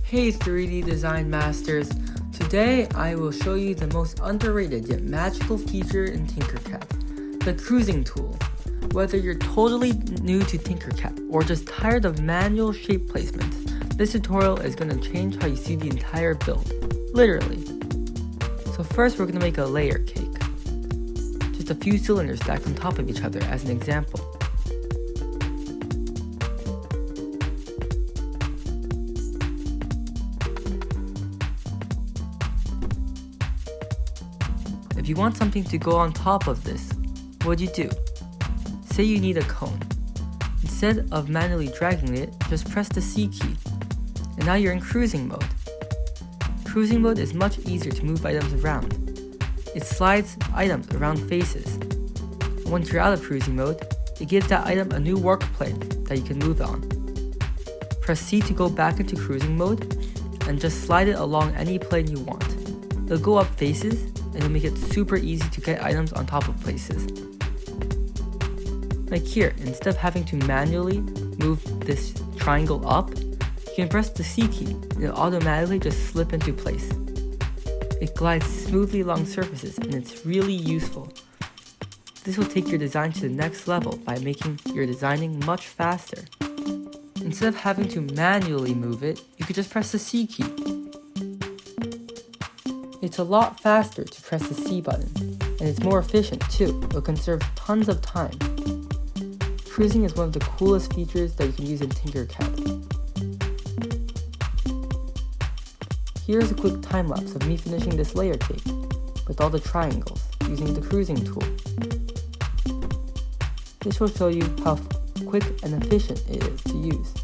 Hey 3D design masters, today I will show you the most underrated yet magical feature in TinkerCAD, the cruising tool. Whether you're totally new to TinkerCAD or just tired of manual shape placement, this tutorial is going to change how you see the entire build, literally. So first we're going to make a layer cake. Just a few cylinders stacked on top of each other as an example. If you want something to go on top of this, what do you do? Say you need a cone. Instead of manually dragging it, just press the C key. And now you're in cruising mode. Cruising mode is much easier to move items around. It slides items around faces. And once you're out of cruising mode, it gives that item a new work plane that you can move on. Press C to go back into cruising mode, and just slide it along any plane you want. It'll go up faces, and it'll make it super easy to get items on top of places. Like here, instead of having to manually move this triangle up, you can press the C key and it'll automatically just slip into place. It glides smoothly along surfaces and it's really useful. This will take your design to the next level by making your designing much faster. Instead of having to manually move it, you could just press the C key. It's a lot faster to press the C button, and it's more efficient too. It'll conserve tons of time. Cruising is one of the coolest features that you can use in TinkerCAD. Here's a quick time lapse of me finishing this layer cake with all the triangles using the cruising tool. This will show you how quick and efficient it is to use.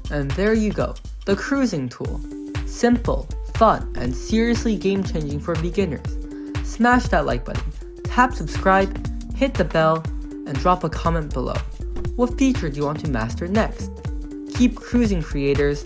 And there you go, the cruising tool. Simple, fun, and seriously game-changing for beginners. Smash that like button, tap subscribe, hit the bell, and drop a comment below. What feature do you want to master next? Keep cruising, creators!